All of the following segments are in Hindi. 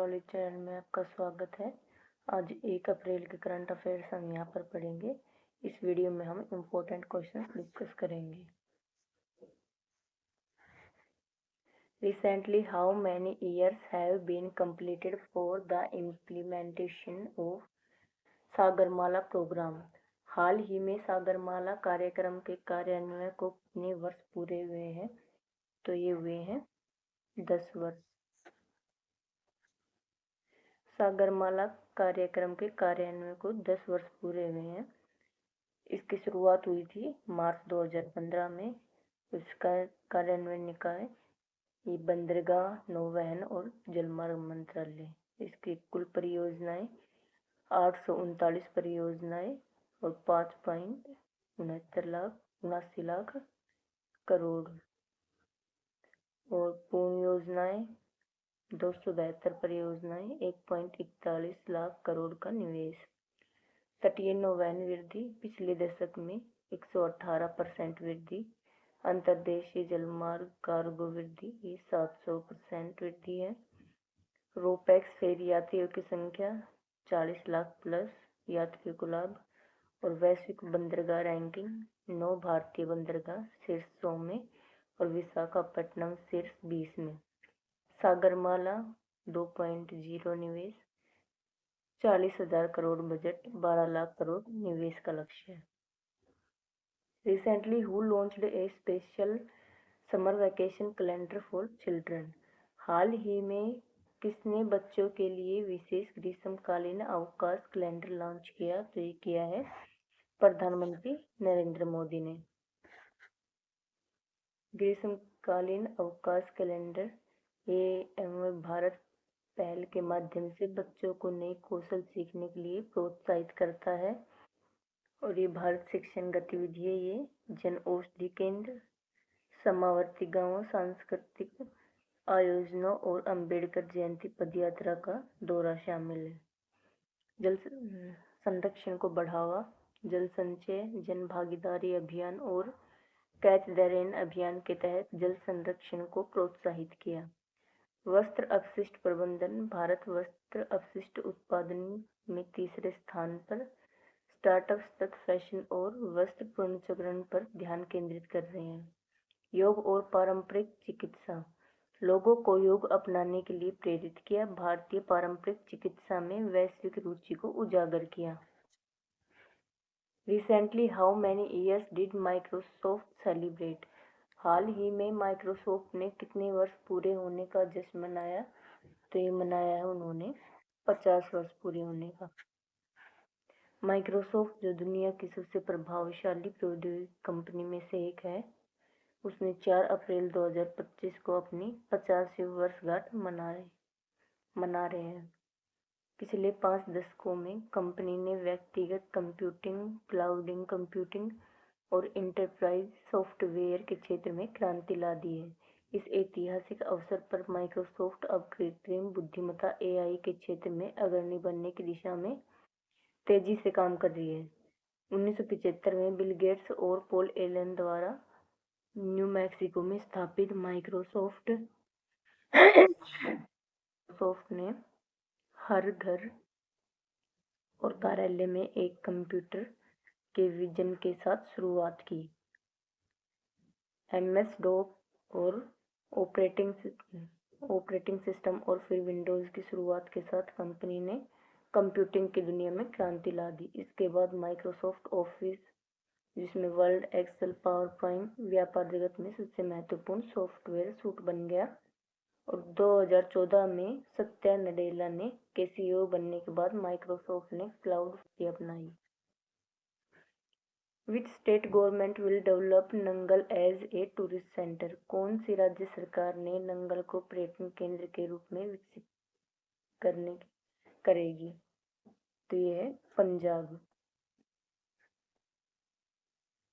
नॉलेज चैनल में आपका स्वागत है। आज 1 अप्रैल के करंट अफेयर्स हम यहाँ पर पढ़ेंगे। इस वीडियो में हम इम्पोर्टेंट क्वेश्चन डिस्कस करेंगे। Recently, how many years have been completed for the implementation of Sagarmala programme? हाल ही में सागरमाला कार्यक्रम के कार्यान्वयन को कितने वर्ष पूरे हुए हैं? तो ये हुए हैं 10 वर्ष। सागरमाला कार्यक्रम के कार्यान्वयन को 10 वर्ष पूरे हुए हैं। इसकी शुरुआत हुई थी मार्च 2015 में। इसका कार्यान्वयन निकाय ये बंदरगाह, नौवहन और जलमार्ग मंत्रालय। इसकी कुल परियोजनाएं 839 परियोजनाएं और 5.79 लाख करोड़ और पूर्ण योजनाएं 272 परियोजनाएं 1.41 लाख करोड़ का निवेश। तटीय नौवहन वृद्धि पिछले दशक में 118% वृद्धि। अंतर्देशीय जलमार्ग कार्गो वृद्धि ये 700% वृद्धि है। रोपैक्स फेरी यात्रियों की संख्या 40 लाख प्लस यात्रियों को लाभ। और वैश्विक बंदरगाह रैंकिंग 9 भारतीय बंदरगाह शीर्ष 100 में और विशाखापट्टनम शीर्ष 20 में। सागरमाला 2.0 निवेश 40,000 करोड़ बजट 12 लाख करोड़ निवेश का लक्ष्य है। Recently, who launched a special summer vacation calendar for children? हाल ही में किसने बच्चों के लिए विशेष ग्रीष्मकालीन अवकाश कैलेंडर लॉन्च किया? तो ये किया है प्रधानमंत्री नरेंद्र मोदी ने। ग्रीष्मकालीन अवकाश कैलेंडर ये भारत पहल के माध्यम से बच्चों को नए कौशल सीखने के लिए प्रोत्साहित करता है और ये भारत शिक्षण गतिविधि है। ये जन औषधि केंद्र, समावर्ती गांवों, सांस्कृतिक आयोजनों और अंबेडकर जयंती पदयात्रा का दौरा शामिल है। जल संरक्षण को बढ़ावा, जल संचय, जन भागीदारी अभियान और कैच द रेन अभियान के तहत जल संरक्षण को प्रोत्साहित किया। वस्त्र अपशिष्ट प्रबंधन, भारत वस्त्र अपशिष्ट उत्पादन में तीसरे स्थान पर। स्टार्टअप्स तक फैशन और वस्त्र पुनर्चक्रण पर ध्यान केंद्रित कर रहे हैं। योग और पारंपरिक चिकित्सा, लोगों को योग अपनाने के लिए प्रेरित किया। भारतीय पारंपरिक चिकित्सा में वैश्विक रुचि को उजागर किया। Recently, how many years did Microsoft celebrate? हाल ही में माइक्रोसॉफ्ट ने कितने वर्ष पूरे होने का जश्न मनाया? तो ये मनाया है उन्होंने 50 वर्ष पूरे होने का। माइक्रोसॉफ्ट जो दुनिया की सबसे प्रभावशाली प्रौद्योगिकी कंपनी में से एक है, उसने 4 अप्रैल 2025 को अपनी 50वीं वर्षगांठ मना रहे हैं। पिछले 5 दशकों में कंपनी ने व्यक्तिगत कंप्यूटिंग, क्लाउड कंप्यूटिंग और इंटरप्राइज सॉफ्टवेयर के क्षेत्र में क्रांति ला दी है। इस ऐतिहासिक अवसर पर माइक्रोसॉफ्ट अब कृत्रिम बुद्धिमत्ता AI के क्षेत्र में अग्रणी बनने की दिशा में तेजी से काम कर रही है। 1975 में बिल गेट्स और पॉल एलन द्वारा न्यू मैक्सिको में स्थापित माइक्रोसॉफ्ट ने हर घर और कार्यालय में एक कंप्यूटर के विजन के साथ शुरुआत की। MS-DOS और ऑपरेटिंग सिस्टम और फिर विंडोज की शुरुआत के साथ कंपनी ने कंप्यूटिंग की दुनिया में क्रांति ला दी। इसके बाद माइक्रोसॉफ्ट ऑफिस, जिसमें वर्ड, एक्सेल, पावर पॉइंट व्यापार जगत में सबसे महत्वपूर्ण सॉफ्टवेयर सूट बन गया। और 2014 में सत्या नडेला ने के CEO बनने के बाद माइक्रोसॉफ्ट ने क्लाउड अपनाई। Which state government will develop Nangal as a tourist center? कौन सी राज्य सरकार ने नंगल को पर्यटन केंद्र के रूप में विकसित करेगी? तो ये है पंजाब।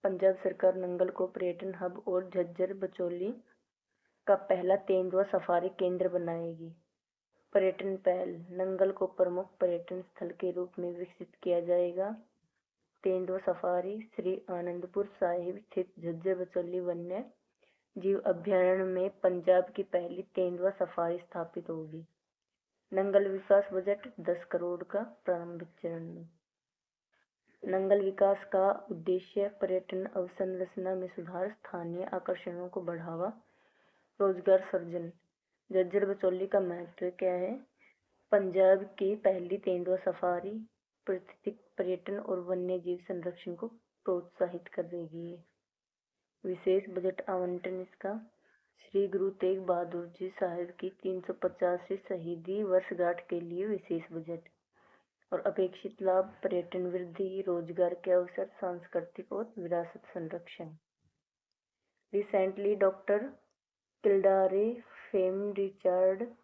पंजाब सरकार नंगल को पर्यटन हब और झज्जर बचौली का पहला तेंदुआ सफारी केंद्र बनाएगी। पर्यटन पहल, नंगल को प्रमुख पर्यटन स्थल के रूप में विकसित किया जाएगा। तेंदुआ सफारी श्री आनंदपुर साहिब स्थित झज्जर बचौली वन्य जीव अभयारण्य में पंजाब की पहली तेंदुआ सफारी स्थापित होगी। नंगल विकास बजट 10 करोड़ का प्रारंभिक चरण में। नंगल विकास का उद्देश्य पर्यटन अवसंरचना में सुधार, स्थानीय आकर्षणों को बढ़ावा, रोजगार सृजन। झज्जर बिचौली का महत्व क्या है? पंजाब की पहली तेंदुआ सफारी प्राकृतिक पर्यटन और वन्य जीव संरक्षण को प्रोत्साहित करेगी। विशेष बजट आवंटन इसका श्री गुरु तेग बहादुर जी साहिब की 350वीं शहीदी वर्षगांठ के लिए विशेष बजट। और अपेक्षित लाभ पर्यटन वृद्धि, रोजगार के अवसर, सांस्कृतिक और विरासत संरक्षण। Recently doctor Kildare fame Richard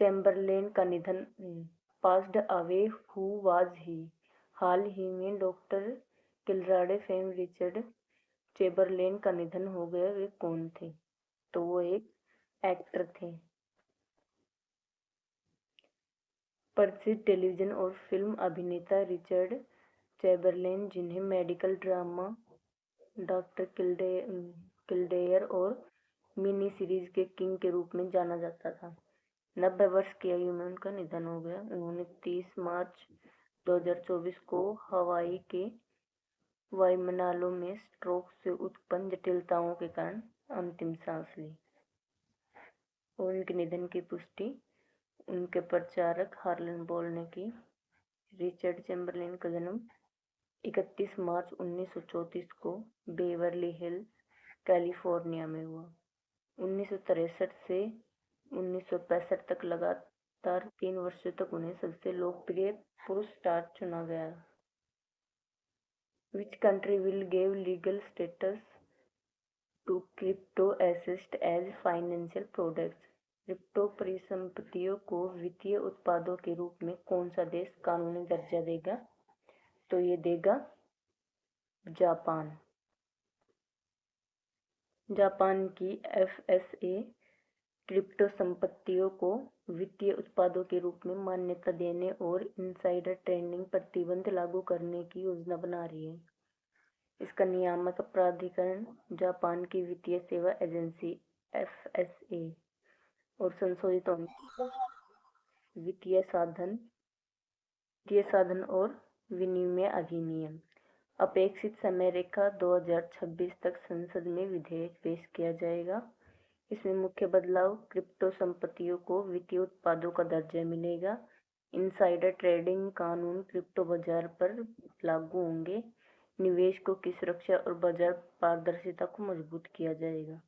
Chamberlain का निधन, passed away, who was he. हाल ही में doctor Kildare fame Richard Chamberlain का निधन हो गया। वे कौन थे? तो वो एक एक्टर थे, प्रसिद्ध टेलीविजन और फिल्म अभिनेता रिचर्ड चैम्बरलेन, जिन्हें मेडिकल ड्रामा डॉक्टर किल्डेयर और मिनी सीरीज के किंग के रूप में जाना जाता था। 90 वर्ष की आयु में उनका निधन हो गया। उन्होंने 30 मार्च 2024 को हवाई के वायुमंडलों में स्ट्रोक से उत्पन्न जटिलताओं के कारण अंतिम सांस ली। और उनके निधन की पुष्टि उनके प्रचारक हार्लन बॉल ने की। रिचर्ड चैम्बरलेन का जन्म 31 मार्च 1934 को बेवरली हिल्स, कैलिफोर्निया में हुआ। 1963 से 1965 तक लगातार 3 वर्षों तक उन्हें सबसे लोकप्रिय पुरुष स्टार चुना गया। Which country will give legal status to crypto assets as financial products? Crypto परिसंपत्तियों को वित्तीय उत्पादों के रूप में कौन सा देश कानूनी दर्जा देगा? तो ये देगा जापान। जापान की FSA क्रिप्टो संपत्तियों को वित्तीय उत्पादों के रूप में मान्यता देने और इनसाइडर ट्रेडिंग प्रतिबंध लागू करने की योजना बना रही है। इसका नियामक प्राधिकरण जापान की वित्तीय सेवा एजेंसी FSA और संशोधित वित्तीय साधन और विनिमय अधिनियम। अपेक्षित समय रेखा 2026 तक संसद में विधेयक पेश किया जाएगा। इसमें मुख्य बदलाव, क्रिप्टो संपत्तियों को वित्तीय उत्पादों का दर्जा मिलेगा। इनसाइडर ट्रेडिंग कानून क्रिप्टो बाजार पर लागू होंगे। निवेशकों की सुरक्षा और बाजार पारदर्शिता को मजबूत किया जाएगा।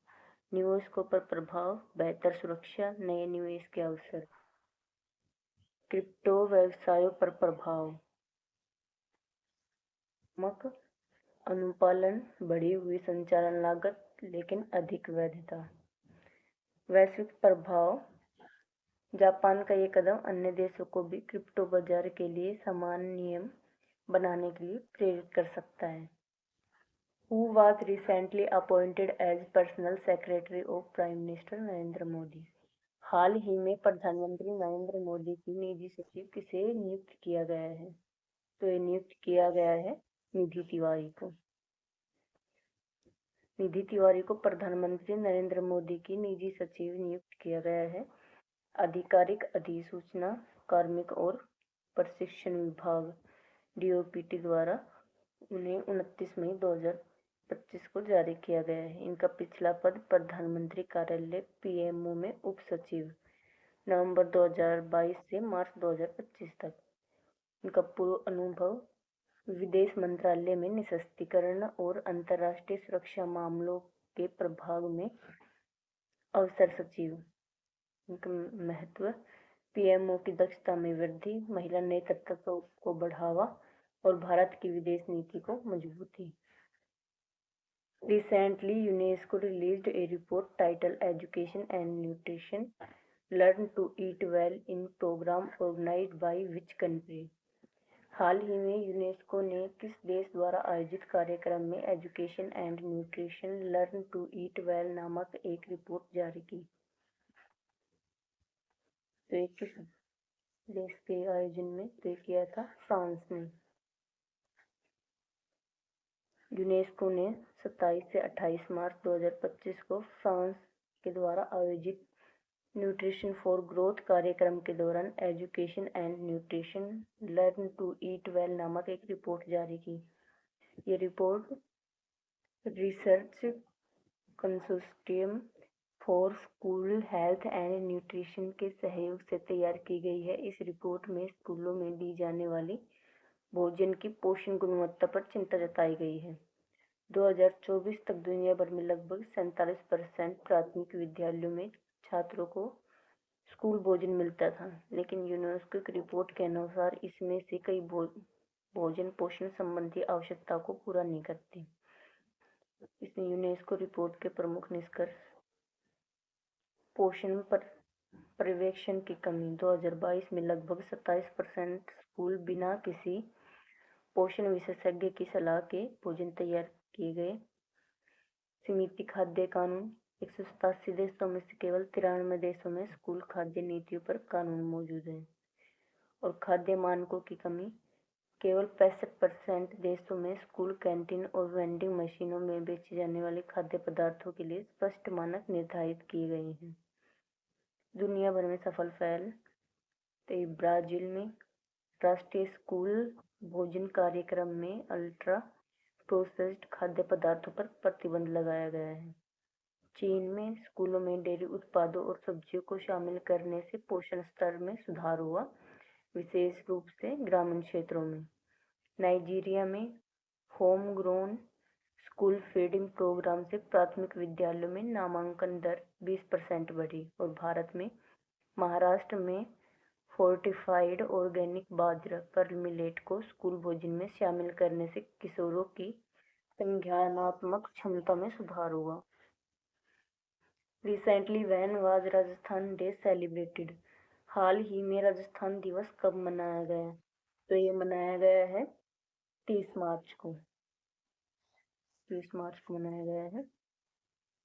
निवेशकों पर प्रभाव, बेहतर सुरक्षा, नए निवेश के अवसर। क्रिप्टो व्यवसायों पर प्रभाव, अनुपालन, बढ़ी हुई संचालन लागत लेकिन अधिक वैधता। वैश्विक प्रभाव, जापान का ये कदम अन्य देशों को भी क्रिप्टो बाजार के लिए समान नियम बनाने के लिए प्रेरित कर सकता है। Who was recently appointed as personal secretary of Prime Minister Narendra Modi? हाल ही में प्रधानमंत्री नरेंद्र मोदी की निजी सचिव किसे नियुक्त किया गया है? तो ये नियुक्त किया गया है निधि तिवारी को। निधि तिवारी को प्रधानमंत्री नरेंद्र मोदी की निजी सचिव नियुक्त किया गया है। आधिकारिक अधिसूचना कार्मिक और प्रशिक्षण विभाग DOPT द्वारा उन्हें 29 मई 2025 को जारी किया गया है। इनका पिछला पद प्रधानमंत्री कार्यालय PMO में उप सचिव, नवंबर 2022 से मार्च 2025 तक। इनका पूर्व अनुभव विदेश मंत्रालय में निशस्त्रीकरण और अंतर्राष्ट्रीय सुरक्षा मामलों के प्रभाग में अवसर सचिव। इनका महत्व, PMO की दक्षता में वृद्धि, महिला नेतृत्व को बढ़ावा और भारत की विदेश नीति को मजबूती। Recently, UNESCO released a report titled Education and Nutrition: Learn to Eat Well in program organized by which country? हाल ही में यूनेस्को ने किस देश द्वारा आयोजित कार्यक्रम में education and nutrition learn to eat well नामक एक रिपोर्ट जारी की? तो ये किस देश के आयोजन में तय किया था? फ्रांस में। यूनेस्को ने 27 से 28 मार्च 2025 को फ्रांस के द्वारा आयोजित न्यूट्रिशन फॉर ग्रोथ कार्यक्रम के दौरान education and nutrition learn to eat well नामक एक रिपोर्ट जारी की। ये report research consortium for school health and nutrition के सहयोग से तैयार की गई है। इस रिपोर्ट में स्कूलों में दी जाने वाली भोजन की पोषण गुणवत्ता पर चिंता जताई गई है। 2024 तक दुनिया भर में लगभग 47% प्राथमिक विद्यालयों में छात्रों को स्कूल भोजन मिलता था, लेकिन यूनेस्को की रिपोर्ट के अनुसार इसमें से कई भोजन पोषण संबंधी आवश्यकताओं को पूरा नहीं करते। इसमें यूनेस्को रिपोर्ट के प्रमुख निष्कर्ष: पोषण पर पर्यवेक्षण की कमी। 2022 में लगभग 27% स्कूल बिना किसी पोषण विशेषज्ञ की सलाह के भोजन तैयार किए गए। समिति खाद्य कानून। 187 देशों में से केवल 93 देशों में स्कूल खाद्य नीतियों पर कानून मौजूद है। और खाद्य मानकों की कमी। केवल 65% देशों में स्कूल कैंटीन और वेंडिंग मशीनों में बेचे जाने वाले खाद्य पदार्थों के लिए स्पष्ट मानक निर्धारित किए गए हैं। दुनिया भर में सफल पहल। तो ब्राजील में राष्ट्रीय स्कूल भोजन कार्यक्रम में अल्ट्रा प्रोसेस्ड खाद्य पदार्थों पर प्रतिबंध लगाया गया है। चीन में स्कूलों में डेयरी उत्पादों और सब्जियों को शामिल करने से पोषण स्तर में सुधार हुआ, विशेष रूप से ग्रामीण क्षेत्रों में। नाइजीरिया में home grown school feeding programme से प्राथमिक विद्यालयों में नामांकन दर 20% बढ़ी। और भारत में महाराष्ट्र में फोर्टिफाइड ऑर्गेनिक बाजरा पर्ल मिलेट को स्कूल भोजन में शामिल करने से किशोरों की संज्ञानात्मक क्षमता में सुधार हुआ। Recently when was Rajasthan day celebrated? हाल ही में राजस्थान दिवस कब मनाया गया? तो ये मनाया गया है 30 मार्च को। 30 मार्च को मनाया गया है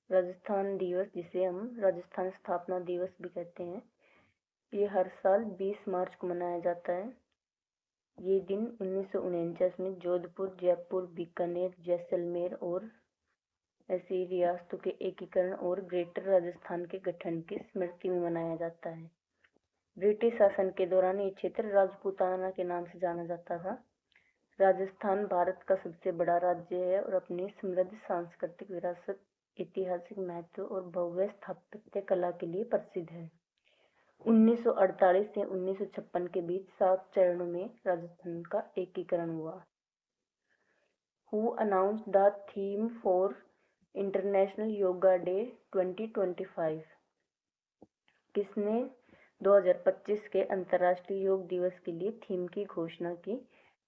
राजस्थान दिवस, जिसे हम राजस्थान स्थापना दिवस भी कहते हैं। ये हर साल 20 मार्च को मनाया जाता है। ये दिन 1949 में जोधपुर, जयपुर, बीकानेर, जैसलमेर और ऐसी रियासतों के एकीकरण और ग्रेटर राजस्थान के गठन की स्मृति में मनाया जाता है। ब्रिटिश शासन के दौरान ये क्षेत्र राजपूताना के नाम से जाना जाता था। राजस्थान भारत का सबसे बड़ा राज्य है और अपनी समृद्ध सांस्कृतिक विरासत, ऐतिहासिक महत्व और भव्य स्थापत्य कला के लिए प्रसिद्ध है। 1948 से 1956 के बीच 7 चरणों में राजस्थान का एकीकरण हुआ। Who announced the theme for international yoga day 2025? किसने 2025 के अंतर्राष्ट्रीय योग दिवस के लिए थीम की घोषणा की?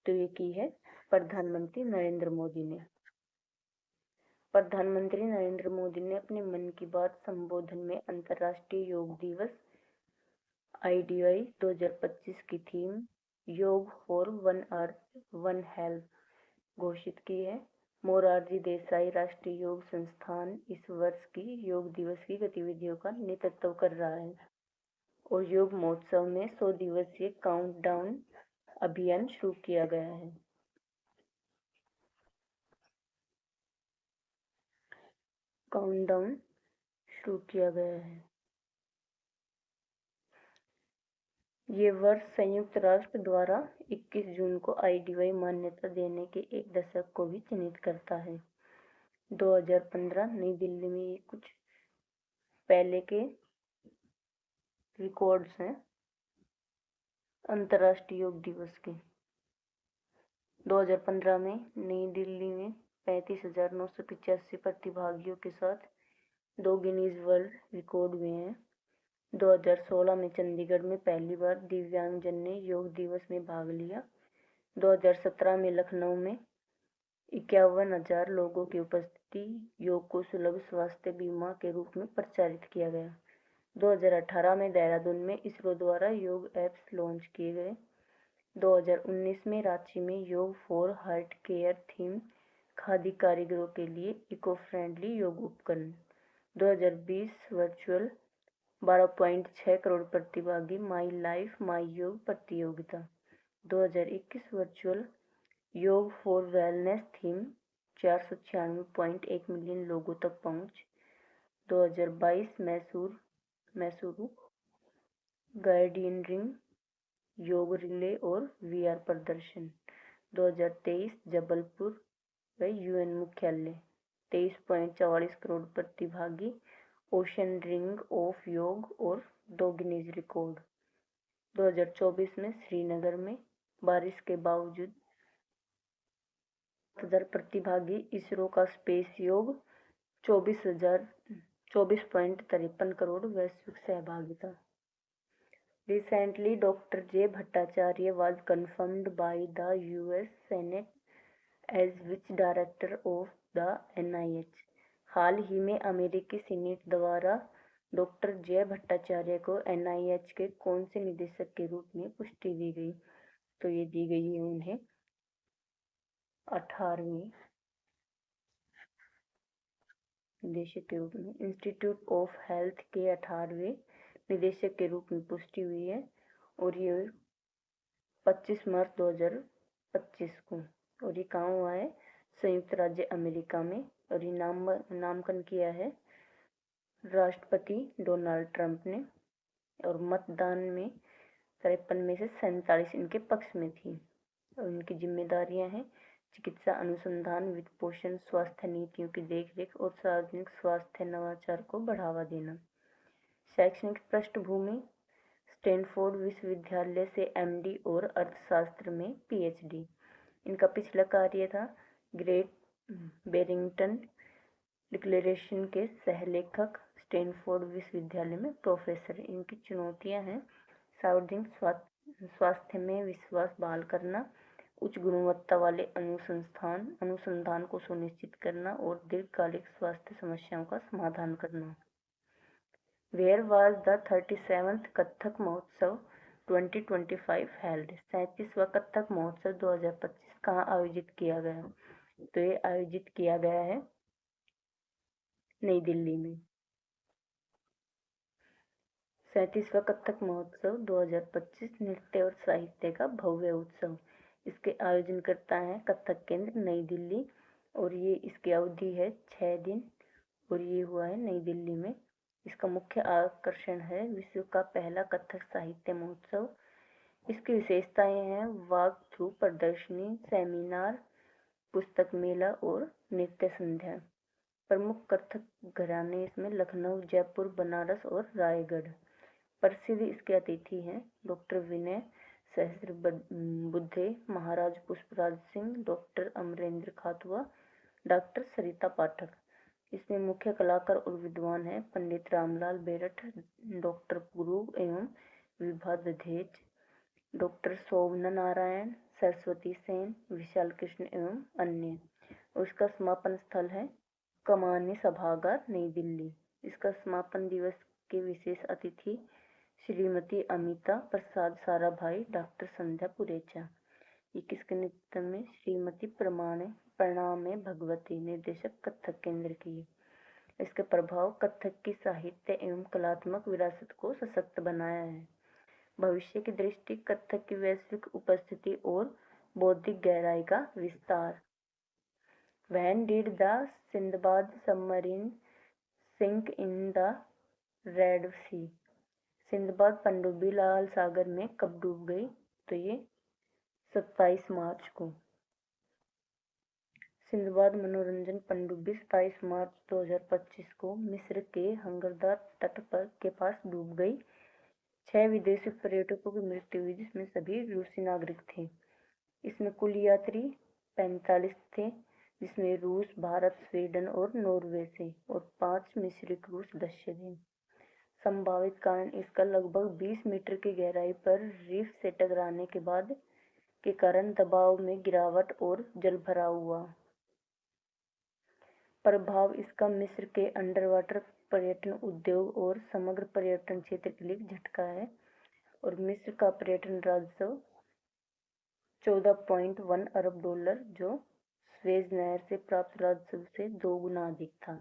तो ये की है प्रधानमंत्री नरेंद्र मोदी ने। प्रधानमंत्री नरेंद्र मोदी ने अपने मन की बात संबोधन में अंतर्राष्ट्रीय योग दिवस IDY 2025 की थीम योग for one earth one health घोषित की है। मोरारजी देसाई राष्ट्रीय योग संस्थान इस वर्ष की योग दिवस की गतिविधियों का नेतृत्व कर रहा है और योग महोत्सव में 100 दिवसीय काउंटडाउन अभियान शुरू किया गया है। ये वर्ष संयुक्त राष्ट्र द्वारा 21 जून को IDY मान्यता देने के एक दशक को भी चिन्हित करता है। 2015 नई दिल्ली में ये कुछ पहले के रिकॉर्ड्स हैं अंतर्राष्ट्रीय योग दिवस के। 2015 में नई दिल्ली में 35,985 प्रतिभागियों के साथ 2 गिनीज वर्ल्ड रिकॉर्ड हुए हैं। 2016 में चंडीगढ़ में पहली बार दिव्यांगजन ने योग दिवस में भाग लिया। 2017 में लखनऊ में 51,000 लोगों की उपस्थिति योग को सुलभ स्वास्थ्य बीमा के रूप में प्रचारित किया गया। 2018 में देहरादून में इसरो द्वारा योग ऐप्स लॉन्च किए गए। 2019 में रांची में योग for heart care theme khadi कारीगरों के लिए इको फ्रेंडली योग उपकरण। 2020 वर्चुअल 12.6 करोड़ प्रतिभागी माई लाइफ माई योग प्रतियोगिता। 2021 वर्चुअल योग फॉर वेलनेस थीम 496.1 मिलियन लोगों तक पहुंच। 2022 मैसूर मैसूरू, गार्डियन रिंग, योग रिले और वीआर प्रदर्शन। 2023 जबलपुर व यूएन मुख्यालय 23.44 करोड़ प्रतिभागी, ओशन रिंग ऑफ योग और 2 गिनीज रिकॉर्ड। 2024 में श्रीनगर में बारिश के बावजूद 7,000 प्रतिभागी, इसरो का स्पेस योग 24.53 करोड़ वैश्विक सहभागिता। Recently, Dr. J. Bhattacharya was confirmed by the US Senate as which director of the NIH। हाल ही में अमेरिकी सीनेट द्वारा डॉक्टर जय भट्टाचार्य को NIH के कौन से निदेशक के रूप में पुष्टि दी गई? तो ये दी गई है उन्हें 18वें निदेशक के रूप में। इंस्टीट्यूट ऑफ हेल्थ के 18वें निदेशक के रूप में पुष्टि हुई है और ये 25 मार्च 2025 को, और ये कहाँ हुआ है? संयुक्त राज्य अमेरिका में। और ये नामकरण किया है राष्ट्रपति डोनाल्ड ट्रंप ने। और मतदान में 53 में से 47 इनके पक्ष में थी। और इनकी जिम्मेदारियां हैं चिकित्सा अनुसंधान, वित्त पोषण, स्वास्थ्य नीतियों की देखरेख और सार्वजनिक स्वास्थ्य नवाचार को बढ़ावा देना। शैक्षणिक पृष्ठभूमि, स्टैनफोर्ड विश्वविद्यालय से MD और अर्थशास्त्र में PhD। इनका पिछला कार्य था ग्रेट बैरिंगटन डिक्लेरेशन के सहलेखक, स्टैनफोर्ड विश्वविद्यालय में प्रोफेसर। इनकी चुनौतियां हैं सार्वजनिक स्वास्थ्य में विश्वास बहाल करना, उच्च गुणवत्ता वाले अनुसंधान को सुनिश्चित करना और दीर्घकालिक स्वास्थ्य समस्याओं का समाधान करना। Where was the 37th Kathak महोत्सव 2025 held? 37वां कथक महोत्सव 2025 कहाँ आयोजित किया गया? तो ये आयोजित किया गया है नई दिल्ली में। 37वां कथक महोत्सव 2025 नृत्य और साहित्य का भव्य उत्सव। इसके आयोजनकर्ता हैं कथक केंद्र नई दिल्ली और ये इसकी अवधि है 6 दिन और ये हुआ है नई दिल्ली में। इसका मुख्य आकर्षण है विश्व का पहला कथक साहित्य महोत्सव। इसकी विशेषताएं हैं वॉक थ्रू प्रदर्शनी, सेमिनार, पुस्तक मेला और नृत्य संध्या। प्रमुख कथक घराने इसमें लखनऊ, जयपुर, बनारस और रायगढ़। प्रसिद्ध इसके अतिथि हैं डॉक्टर विनय सहस्त्रबुद्धे, महाराज पुष्पराज सिंह, डॉक्टर अमरेंद्र खातुआ, डॉक्टर सरिता पाठक। इसमें मुख्य कलाकार और विद्वान हैं पंडित रामलाल बेरठ, डॉक्टर पुरू एवं विभा दधेच, डॉक्टर शोभना नारायण, सरस्वती सेन, विशाल कृष्ण एवं अन्य। उसका समापन स्थल है कमानी सभागार नई दिल्ली। इसका समापन दिवस के विशेष अतिथि श्रीमती अमिता प्रसाद साराभाई, डॉक्टर संध्या पुरेचा। ये किसके नेतृत्व में? श्रीमती प्रणामे भगवती, निर्देशक कथक केंद्र की। इसके प्रभाव कथक की साहित्य एवं कलात्मक विरासत को सशक्त बनाया है। भविष्य की दृष्टि, कथक की वैश्विक उपस्थिति और बौद्धिक गहराई का विस्तार। When did the Sindbad submarine sink in the Red Sea? Sinbad पनडुब्बी लाल सागर में कब डूब गई? तो ये 27 मार्च को। सिंदबाद मनोरंजन पनडुब्बी 27 मार्च 2025 को मिस्र के हंगरदार तट के पास डूब गई। 6 विदेशी पर्यटकों की मृत्यु हुई जिसमें सभी रूसी नागरिक थे। इसमें कुल यात्री 45 थे जिसमें रूस, भारत, स्वीडन और नॉर्वे से और 5 मिश्रित रूस सदस्य थे। संभावित कारण इसका लगभग 20 मीटर की गहराई पर रीफ से टकराने के कारण दबाव में गिरावट और जलभराव हुआ। प्रभाव इसका मिस्र के अंडरवाटर पर्यटन उद्योग और समग्र पर्यटन क्षेत्र के लिए झटका है और मिस्र का पर्यटन राजस्व 14.1 अरब डॉलर जो स्वेज नहर से प्राप्त राजस्व से 2 गुना अधिक था।